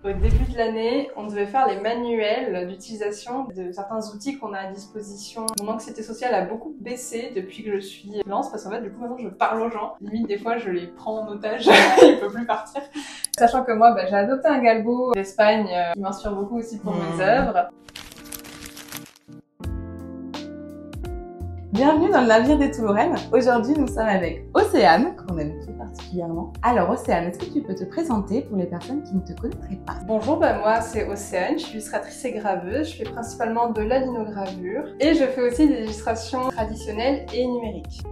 Au début de l'année, on devait faire les manuels d'utilisation de certains outils qu'on a à disposition. Mon anxiété sociale a beaucoup baissé depuis que je suis freelance parce qu'en fait, du coup, maintenant, je parle aux gens. Limite, des fois, je les prends en otage, ils peuvent plus partir. Sachant que moi, j'ai adopté un galgo d'Espagne qui m'inspire beaucoup aussi pour mes œuvres. Bienvenue dans le navire des Toulourennes. Aujourd'hui, nous sommes avec Océane, qu'on aime tout particulièrement. Alors Océane, est-ce que tu peux te présenter pour les personnes qui ne te connaîtraient pas? Bonjour, moi c'est Océane, je suis illustratrice et graveuse. Je fais principalement de la linogravure et je fais aussi des illustrations traditionnelles et numériques.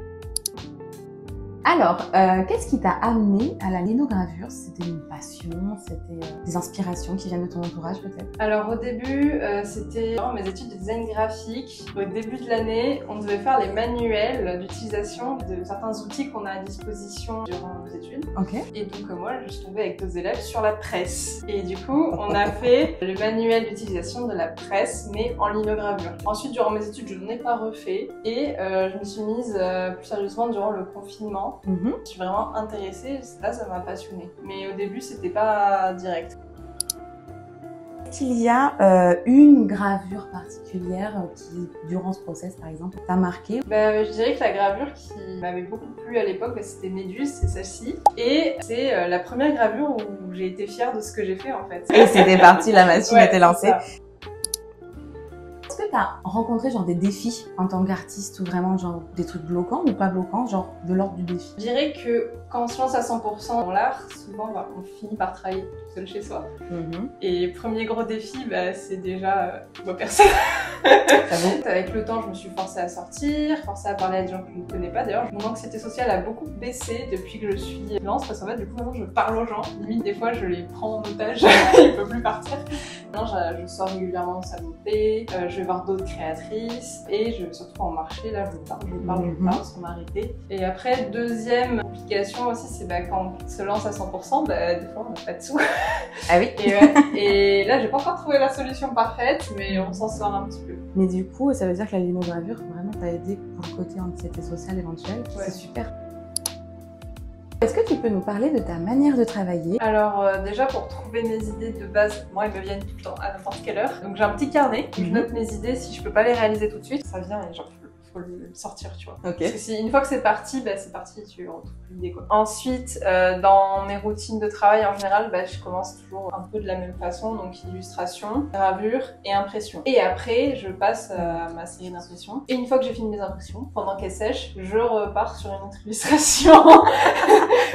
Alors, qu'est-ce qui t'a amené à la linogravure? C'était une passion? C'était des inspirations qui viennent de ton entourage peut-être? Alors au début, c'était mes études de design graphique. Au début de l'année, on devait faire les manuels d'utilisation de certains outils qu'on a à disposition durant nos études. Ok. Et donc moi, je suis tombée avec d'autres élèves sur la presse. Et du coup, on a fait le manuel d'utilisation de la presse, mais en linogravure. Ensuite, durant mes études, je n'en ai pas refait. Et je me suis mise plus sérieusement durant le confinement. Je suis vraiment intéressée, là ça m'a passionnée. Mais au début c'était pas direct. Est-ce qu'il y a une gravure particulière qui, durant ce process par exemple, t'a marqué? Je dirais que la gravure qui m'avait beaucoup plu à l'époque, c'était Méduse, c'est celle-ci. Et c'est la première gravure où j'ai été fière de ce que j'ai fait en fait. Et c'était parti, la machine était lancée. Est-ce que tu as rencontré genre des défis en tant qu'artiste ou vraiment genre des trucs bloquants ou pas bloquants, genre de l'ordre du défi? Je dirais que quand on se lance à 100% dans l'art, souvent on finit par travailler tout seul chez soi. Et premier gros défi, c'est déjà personne. Avec le temps, je me suis forcée à sortir, forcée à parler à des gens que je ne connais pas. D'ailleurs, mon anxiété sociale a beaucoup baissé depuis que je suis freelance parce qu'en fait, du coup, maintenant, je parle aux gens. Limite, des fois, je les prends en otage, ils peuvent plus partir. Maintenant, je sors régulièrement au salon de thé, je vais voir d'autres créatrices et je vais surtout en marché. Là, je parle sans m'arrêter. Et après, deuxième complication aussi, c'est quand on se lance à 100%, des fois, on n'a pas de sous. Ah oui. Et là, j'ai pas encore trouvé la solution parfaite, mais on s'en sort un petit peu. Mais du coup, ça veut dire que la linogravure vraiment t'a aidé pour le côté anxiété sociale éventuelle. Ouais. C'est super. Est-ce que tu peux nous parler de ta manière de travailler? Alors déjà pour trouver mes idées de base, moi elles me viennent tout le temps à n'importe quelle heure. Donc j'ai un petit carnet où je note mes idées, si je peux pas les réaliser tout de suite, ça vient et genre faut le sortir, tu vois. Okay. Parce que si une fois que c'est parti, tu retrouves plus l'idée quoi. Ensuite, dans mes routines de travail en général, je commence toujours un peu de la même façon, donc illustration, gravure et impression. Et après, je passe à ma série d'impressions. Et une fois que j'ai fini mes impressions, pendant qu'elles sèchent, je repars sur une autre illustration.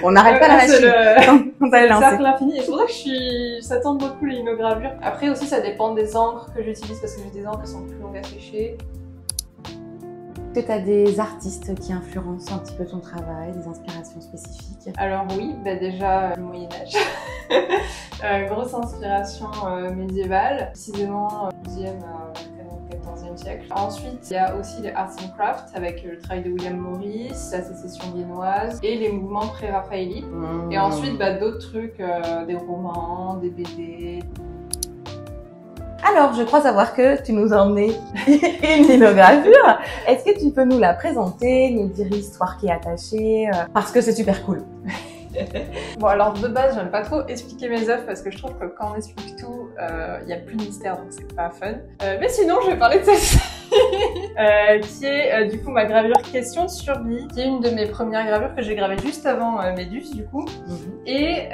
On n'arrête pas la machine. On va les lancer. Cercle infini. Et c'est pour ça que ça tente beaucoup les linogravures. Après aussi, ça dépend des encres que j'utilise parce que j'ai des encres qui sont plus longues à sécher. Est-ce que tu as des artistes qui influencent un petit peu ton travail, des inspirations spécifiques? Alors oui, déjà le Moyen-Âge. Grosse inspiration médiévale, précisément 12e à 14e siècle. Ensuite, il y a aussi les arts and crafts avec le travail de William Morris, la sécession viennoise et les mouvements pré-raphaélites. Et ensuite, d'autres trucs, des romans, des BD. Alors, je crois savoir que tu nous as emmené une linogravure. Est-ce que tu peux nous la présenter, nous dire l'histoire qui est attachée, parce que c'est super cool. Bon, alors de base, j'aime pas trop expliquer mes œuvres parce que je trouve que quand on explique tout, il y a plus de mystère, donc c'est pas fun. Mais sinon, je vais parler de celle-ci. Qui est du coup ma gravure Question de survie, qui est une de mes premières gravures que j'ai gravée juste avant Méduse du coup. Et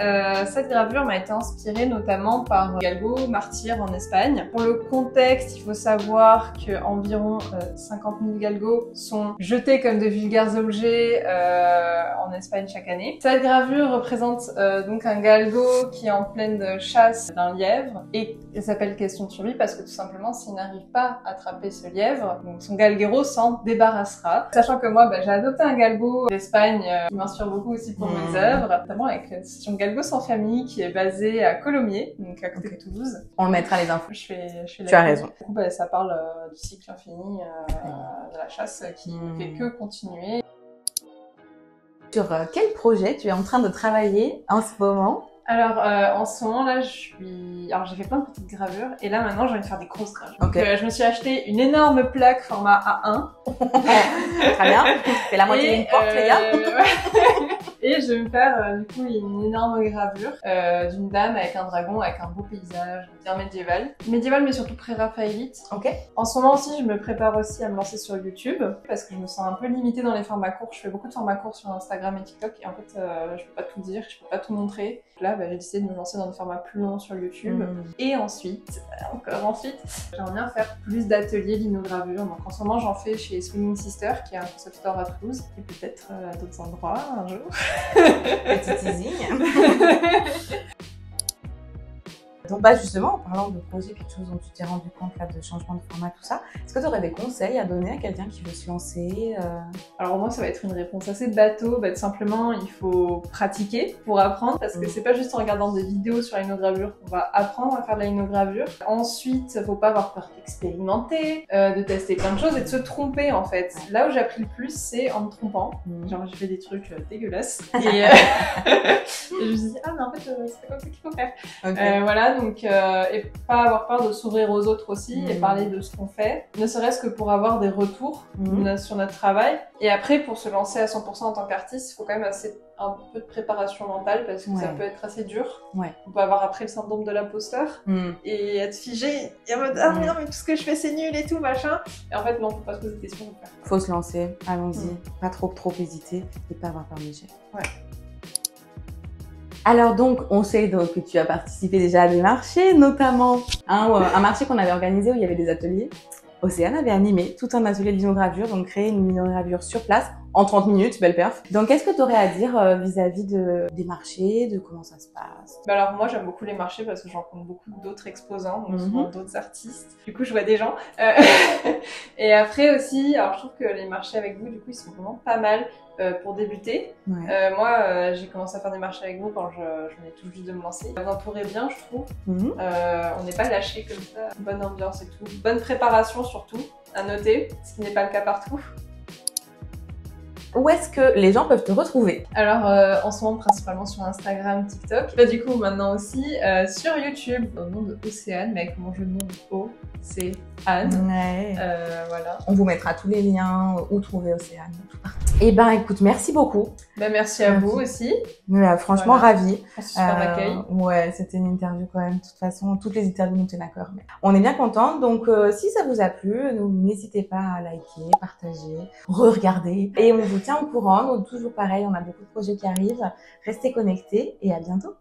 cette gravure m'a été inspirée notamment par Galgo, martyr en Espagne. Pour le contexte, il faut savoir qu'environ 50 000 galgos sont jetés comme de vulgaires objets en Espagne chaque année. Cette gravure représente donc un galgo qui est en pleine chasse d'un lièvre et elle s'appelle Question de survie parce que tout simplement s'il n'arrive pas à attraper ce lièvre, donc son galguero s'en débarrassera. Sachant que moi, j'ai adopté un galgo d'Espagne qui m'inspire beaucoup aussi pour mes œuvres, notamment avec l'association Galgo sans famille qui est basée à Colomiers, donc à côté de Toulouse. On le mettra les infos. Je fais tu as raison. Du coup, ça parle du cycle infini de la chasse qui ne fait que continuer. Sur quel projet tu es en train de travailler en ce moment? Alors, en ce moment, là, Alors, j'ai fait plein de petites gravures, et là, maintenant, j'ai envie de faire des grosses gravures. Okay. Donc, je me suis acheté une énorme plaque format A1. Très bien. C'est la moitié d'une porte, les gars. Et je vais me faire du coup une énorme gravure d'une dame avec un dragon, avec un beau paysage bien médiéval. Médiéval mais surtout pré-raphaélite. Ok. En ce moment aussi, je me prépare aussi à me lancer sur YouTube parce que je me sens un peu limitée dans les formats courts. Je fais beaucoup de formats courts sur Instagram et TikTok et en fait, je peux pas tout dire, je peux pas tout montrer. Là, j'ai décidé de me lancer dans des formats plus longs sur YouTube. Et ensuite, j'aimerais bien faire plus d'ateliers linogravure. Donc en ce moment, j'en fais chez Swinging Sister, qui est un concept store à Toulouse, et peut-être à d'autres endroits un jour. Petit teasing. Donc bah justement, en parlant de projet, quelque chose dont tu t'es rendu compte là, de changement de format, tout ça, est-ce que tu aurais des conseils à donner à quelqu'un qui veut se lancer Alors moi, ça va être une réponse assez bateau. Tout simplement, il faut pratiquer pour apprendre, parce que c'est pas juste en regardant des vidéos sur la linogravure qu'on va apprendre à faire de la linogravure. Ensuite, faut pas avoir peur d'expérimenter, de tester plein de choses et de se tromper en fait. Là où j'ai appris le plus, c'est en me trompant. Genre j'ai fait des trucs dégueulasses et, et je me suis dit ah mais en fait c'est pas comme ça qu'il faut faire. Okay. Voilà, donc et pas avoir peur de s'ouvrir aux autres aussi et parler de ce qu'on fait, ne serait-ce que pour avoir des retours sur notre travail. Et après, pour se lancer à 100% en tant qu'artiste, il faut quand même un peu de préparation mentale parce que ça peut être assez dur. On peut avoir après le syndrome de l'imposteur et être figé et en mode ah mais non mais tout ce que je fais c'est nul et tout machin. Et en fait non, faut pas se poser de questions. Faut se lancer, allons-y, pas trop hésiter et pas avoir peur d'échec. Alors donc, on sait donc que tu as participé déjà à des marchés, notamment un marché qu'on avait organisé où il y avait des ateliers. Océane avait animé tout un atelier de linogravure, donc créer une linogravure sur place en 30 minutes, belle perf. Donc qu'est-ce que tu aurais à dire vis-à-vis des marchés, de comment ça se passe? Alors moi j'aime beaucoup les marchés parce que je rencontre beaucoup d'autres exposants, donc souvent d'autres artistes. Du coup je vois des gens. Et après aussi, alors je trouve que les marchés avec vous, du coup ils sont vraiment pas mal pour débuter. Moi j'ai commencé à faire des marchés avec vous quand je venais tout juste de me lancer. Vous entourez bien je trouve. On n'est pas lâché comme ça. Bonne ambiance et tout. Bonne préparation surtout, à noter, ce qui n'est pas le cas partout. Où est-ce que les gens peuvent te retrouver? Alors, en ce moment, principalement sur Instagram, TikTok. Du coup, maintenant aussi sur YouTube, au nom de Océane, mais avec mon jeu de nom O, c'est Anne. Voilà. On vous mettra tous les liens, où trouver Océane. Et ben, écoute, merci beaucoup. Merci à vous aussi. Franchement, ravie. Super d'accueil. Ouais, c'était une interview quand même. De toute façon, toutes les interviews nous tiennent à cœur. Mais on est bien contente. Donc, si ça vous a plu, n'hésitez pas à liker, partager, re-regarder. Et on vous tient au courant. Donc, toujours pareil, on a beaucoup de projets qui arrivent. Restez connectés et à bientôt.